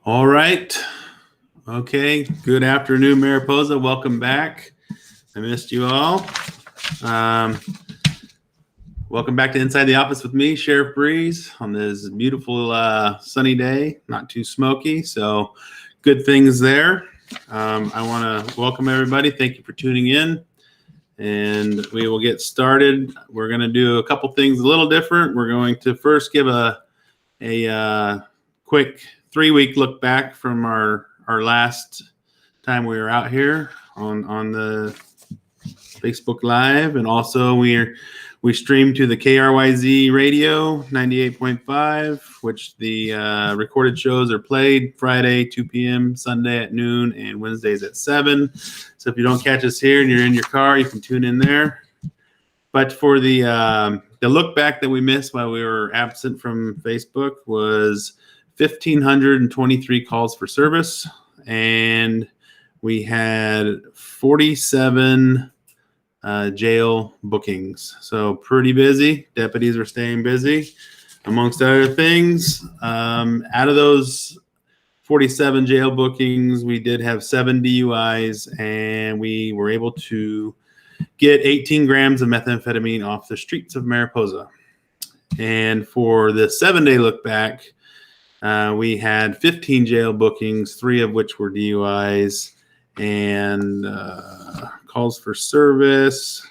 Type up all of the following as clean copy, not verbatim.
All right. Okay. Good afternoon, Mariposa. Welcome back. I missed you all. Welcome back to Inside the Office with me, Sheriff Briese, on this beautiful sunny day. Not too smoky, so good things there. I want to welcome everybody. Thank you for tuning in. And we will get started. We're going to do a couple things a little different. We're going to first give a quick 3-week look back from our last time we were out here on the Facebook Live, and also we stream to the KRYZ radio 98.5, which the recorded shows are played Friday 2 p.m., Sunday at noon, and Wednesdays at 7. So if you don't catch us here and you're in your car, you can tune in there. But for the look back that we missed while we were absent from Facebook was 1,523 calls for service, and we had 47 jail bookings. So pretty busy. Deputies are staying busy. Amongst other things, out of those 47 jail bookings, we did have 7 DUIs, and we were able to get 18 grams of methamphetamine off the streets of Mariposa. And for the 7-day look back, we had 15 jail bookings, 3 of which were DUIs, and calls for service.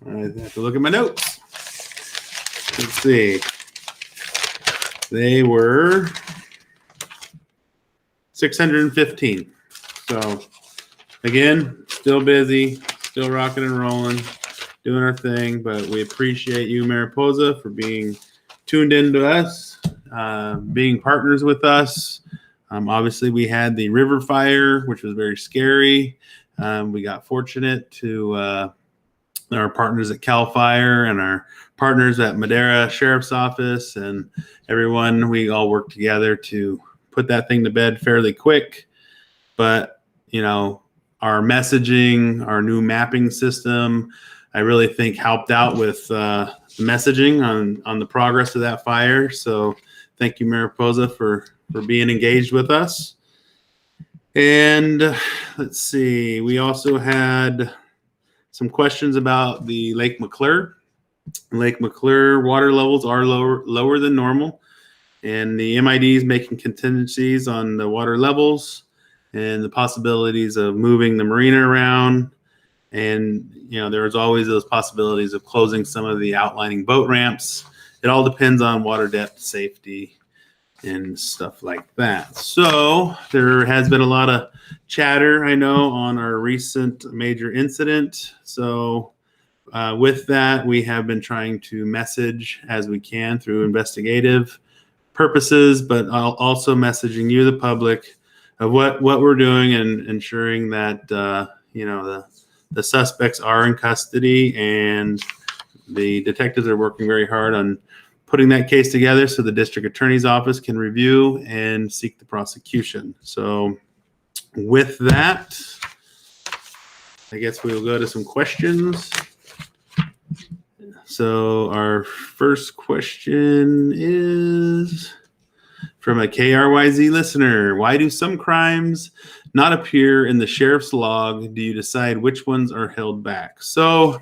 I have to look at my notes. Let's see. They were 615. So, again, still busy, still rocking and rolling, doing our thing, but we appreciate you, Mariposa, for being tuned in to us, being partners with us. Obviously, we had the river fire, which was very scary. We got fortunate to our partners at CAL FIRE and our partners at Madera Sheriff's Office and everyone. We all worked together to put that thing to bed fairly quick. But, you know, our messaging, our new mapping system, I really think helped out with the messaging on the progress of that fire. So thank you, Mariposa, for being engaged with us. And let's see, we also had some questions about the Lake McClure. Lake McClure water levels are lower than normal, and the MID is making contingencies on the water levels and the possibilities of moving the marina around. And, you know, there's always those possibilities of closing some of the outlining boat ramps. It all depends on water depth, safety, and stuff like that. So there has been a lot of chatter, I know, on our recent major incident. So with that, we have been trying to message as we can through investigative purposes, but also messaging you, the public, of what we're doing and ensuring that, you know, the suspects are in custody, and the detectives are working very hard on putting that case together so the district attorney's office can review and seek the prosecution. So with that, I guess we will go to some questions. So our first question is from a KRYZ listener. Why do some crimes not appear in the sheriff's log? Do you decide which ones are held back? So,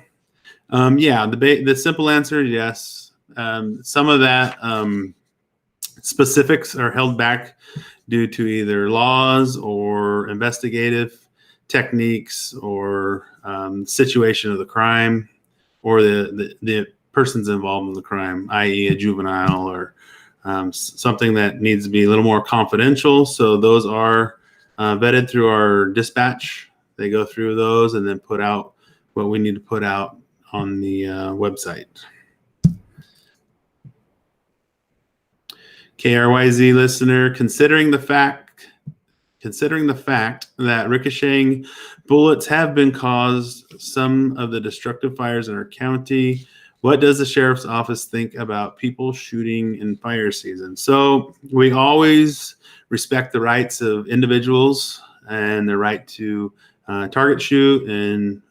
yeah, the simple answer is yes. Some of that specifics are held back due to either laws or investigative techniques or situation of the crime or the persons involved in the crime, i.e. a juvenile or something that needs to be a little more confidential. So those are vetted through our dispatch. They go through those and then put out what we need to put out on the website. KRYZ listener, considering the fact that ricocheting bullets have been caused some of the destructive fires in our county, what does the sheriff's office think about people shooting in fire season? So we always respect the rights of individuals and their right to target shoot and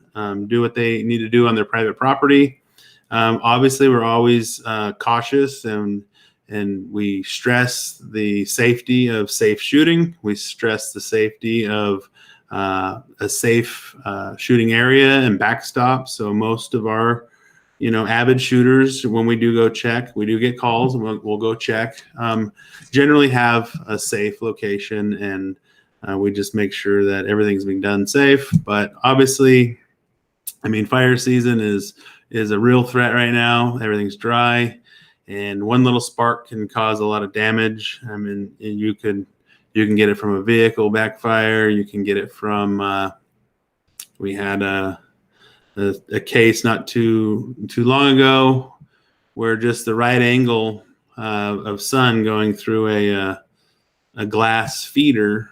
do what they need to do on their private property. Obviously, we're always cautious and and we stress the safety of safe shooting. We stress the safety of a safe shooting area and backstop. So most of our, avid shooters, when we do go check, we do get calls, and we'll go check. Generally have a safe location, and we just make sure that everything's being done safe. But obviously, fire season is a real threat right now. Everything's dry, and one little spark can cause a lot of damage. You can get it from a vehicle backfire. You can get it from. We had a case not too long ago where just the right angle of sun going through a glass feeder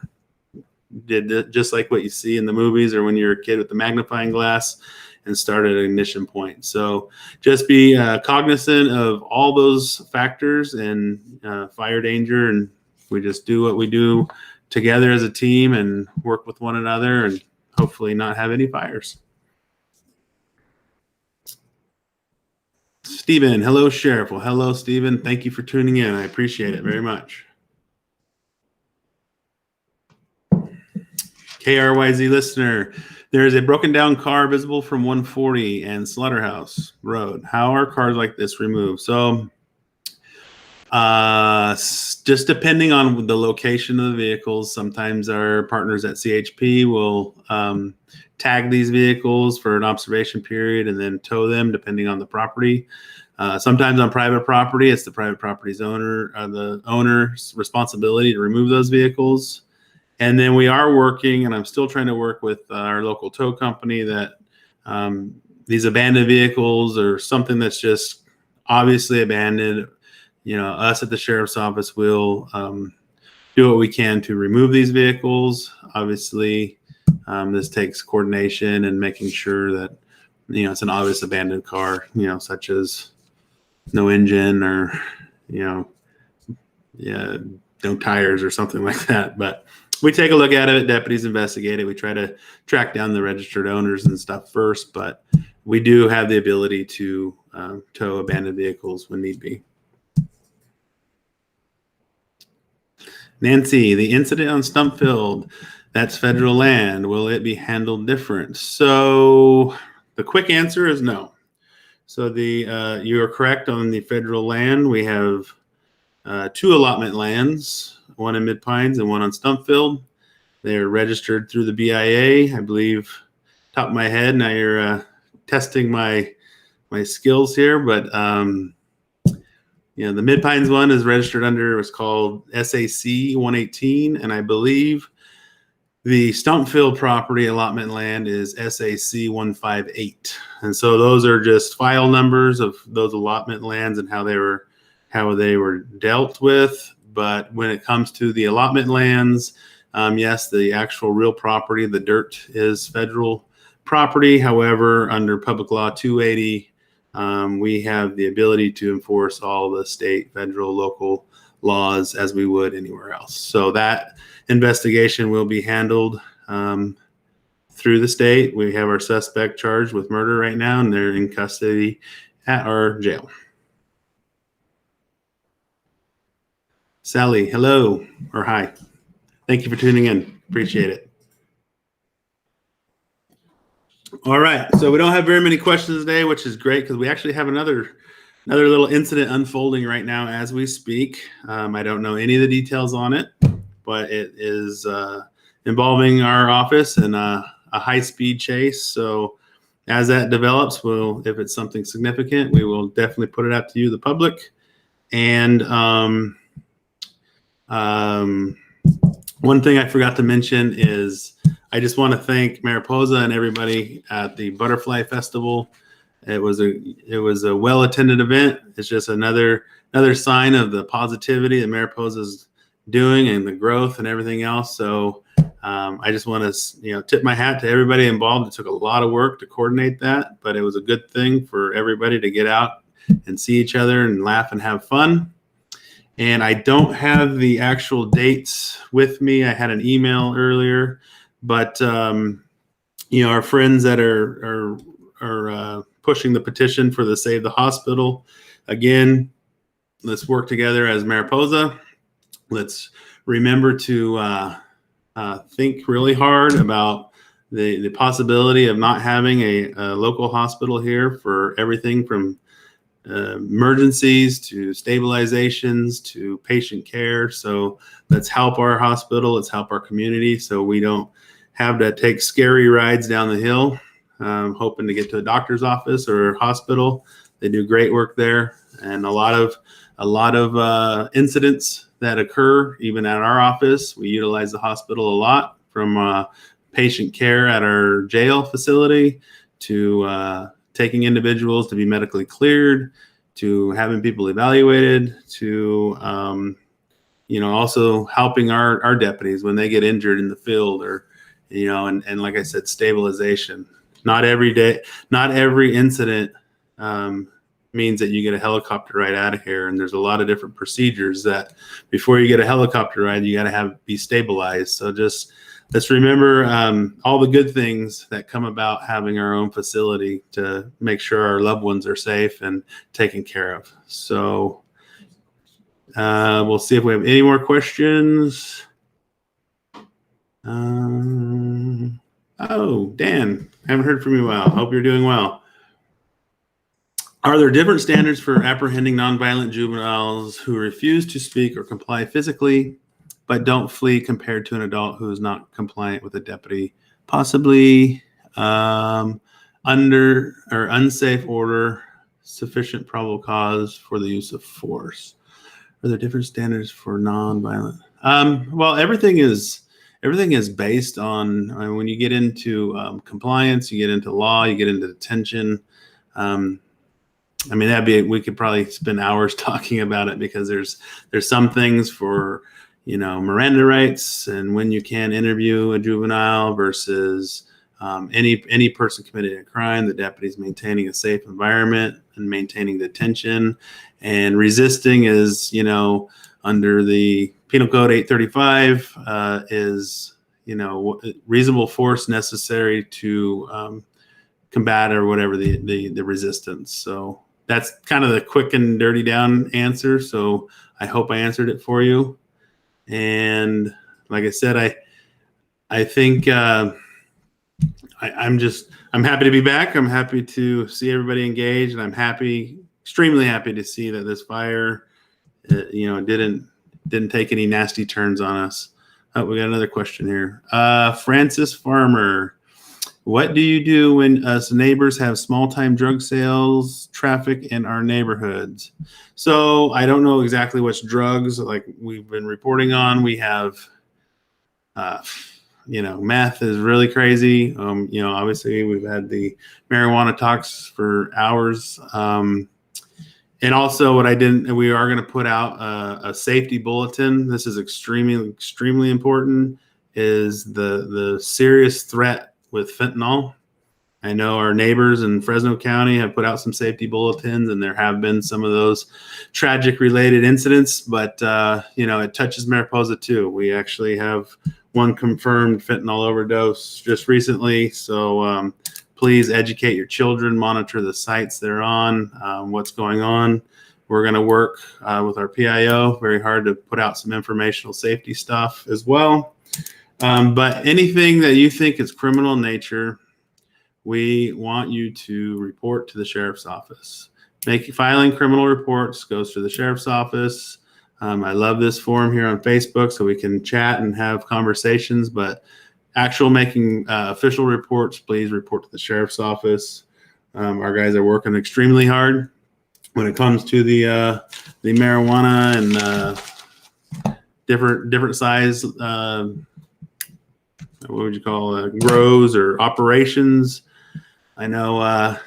did just like what you see in the movies or when you're a kid with the magnifying glass, and started an ignition point. So just be cognizant of all those factors and fire danger, and we just do what we do together as a team and work with one another, and hopefully not have any fires. Stephen, hello, Sheriff. Well, hello, Stephen. Thank you for tuning in. I appreciate it very much. KRYZ listener, there is a broken down car visible from 140 and Slaughterhouse Road. How are cars like this removed? So just depending on the location of the vehicles, sometimes our partners at CHP will tag these vehicles for an observation period and then tow them depending on the property. Sometimes on private property, it's the private property's the owner's responsibility to remove those vehicles. And then we are working, and I'm still trying to work with our local tow company that these abandoned vehicles or something that's just obviously abandoned. Us at the sheriff's office will do what we can to remove these vehicles. Obviously, this takes coordination and making sure that, it's an obvious abandoned car, such as no engine or, no tires or something like that. But we take a look at it. Deputies investigate it. We try to track down the registered owners and stuff first, but we do have the ability to tow abandoned vehicles when need be. Nancy, the incident on Stumpfield, that's federal land. Will it be handled different? So the quick answer is no. So you are correct on the federal land. We have 2 allotment lands, one in Mid Pines and one on Stumpfield. They're registered through the BIA, I believe. Top of my head. Now you're testing my skills here, but the Mid Pines one is registered under, it's called SAC 118, and I believe the Stumpfield property allotment land is SAC 158. And so those are just file numbers of those allotment lands and how they were dealt with. But when it comes to the allotment lands, yes, the actual real property, the dirt, is federal property. However, under Public Law 280, we have the ability to enforce all the state, federal, local laws as we would anywhere else. So that investigation will be handled through the state. We have our suspect charged with murder right now, and they're in custody at our jail. Sally, hello, or hi. Thank you for tuning in. Appreciate it. All right, so we don't have very many questions today, which is great because we actually have another little incident unfolding right now as we speak. I don't know any of the details on it, but it is involving our office and a high-speed chase. So as that develops, if it's something significant, we will definitely put it out to you, the public. And one thing I forgot to mention is I just want to thank Mariposa and everybody at the Butterfly Festival. It was a well-attended event. It's just another sign of the positivity that Mariposa is doing and the growth and everything else. So I just want to tip my hat to everybody involved. It took a lot of work to coordinate that, but it was a good thing for everybody to get out and see each other and laugh and have fun. And I don't have the actual dates with me. I had an email earlier, but our friends that are pushing the petition for the Save the Hospital, again, let's work together as Mariposa. Let's remember to think really hard about the possibility of not having a local hospital here for everything from emergencies to stabilizations to patient care. So let's help our hospital. Let's help our community so we don't have to take scary rides down the hill, hoping to get to a doctor's office or hospital. They do great work there, and a lot of incidents that occur even at our office. We utilize the hospital a lot, from patient care at our jail facility to taking individuals to be medically cleared, to having people evaluated, to also helping our deputies when they get injured in the field, or and like I said, stabilization. Not every incident means that you get a helicopter ride out of here, and there's a lot of different procedures that before you get a helicopter ride, you got to be stabilized. So just let's remember all the good things that come about having our own facility to make sure our loved ones are safe and taken care of. So we'll see if we have any more questions. Dan, haven't heard from you in a while. Hope you're doing well. Are there different standards for apprehending nonviolent juveniles who refuse to speak or comply physically, but don't flee, compared to an adult who is not compliant with a deputy, possibly under or unsafe order, sufficient probable cause for the use of force? Are there different standards for nonviolent? Well, everything is based on when you get into compliance, you get into law, you get into detention. We could probably spend hours talking about it, because there's some things for, Miranda rights and when you can interview a juvenile versus any person committing a crime. The deputy's maintaining a safe environment and maintaining detention, and resisting is, under the Penal Code 835 is, reasonable force necessary to combat or whatever the resistance. So that's kind of the quick and dirty down answer. So I hope I answered it for you. And like I said, I think I'm happy to be back. I'm happy to see everybody engaged, and I'm extremely happy to see that this fire, didn't take any nasty turns on us. Oh, we got another question here. Francis Farmer. What do you do when us neighbors have small-time drug sales traffic in our neighborhoods? So I don't know exactly which drugs like we've been reporting on. We have, meth is really crazy. Obviously we've had the marijuana talks for hours. And also we are going to put out a safety bulletin. This is extremely, extremely important, is the serious threat with fentanyl. I know our neighbors in Fresno County have put out some safety bulletins, and there have been some of those tragic related incidents, but it touches Mariposa too. We actually have one confirmed fentanyl overdose just recently. So please educate your children, monitor the sites they're on, what's going on. We're going to work with our PIO very hard to put out some informational safety stuff as well. But anything that you think is criminal in nature, we want you to report to the sheriff's office. Filing criminal reports goes to the sheriff's office. I love this forum here on Facebook so we can chat and have conversations, but making official reports, please report to the sheriff's office. Our guys are working extremely hard when it comes to the marijuana and different size, what would you call grows or operations. I know,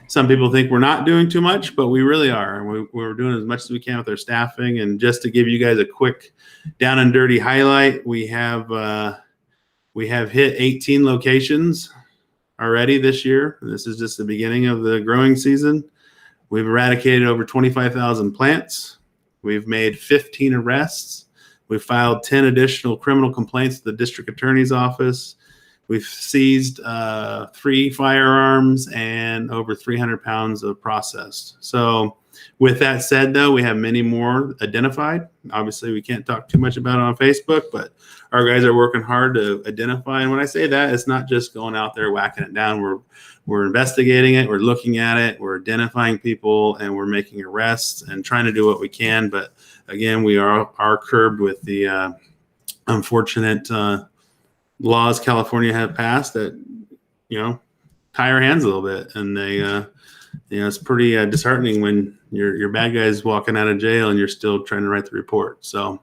some people think we're not doing too much, but we really are. And we're doing as much as we can with our staffing. And just to give you guys a quick down and dirty highlight, we have hit 18 locations already this year. This is just the beginning of the growing season. We've eradicated over 25,000 plants. We've made 15 arrests. We filed 10 additional criminal complaints to the district attorney's office. We've seized 3 firearms and over 300 pounds of processed. So with that said, though, we have many more identified. Obviously, we can't talk too much about it on Facebook, but our guys are working hard to identify. And when I say that, it's not just going out there whacking it down. We're investigating it. We're looking at it. We're identifying people, and we're making arrests and trying to do what we can. But again, we are curbed with the unfortunate laws California have passed that, tie our hands a little bit. And they, it's pretty disheartening when your bad guy's walking out of jail and you're still trying to write the report. So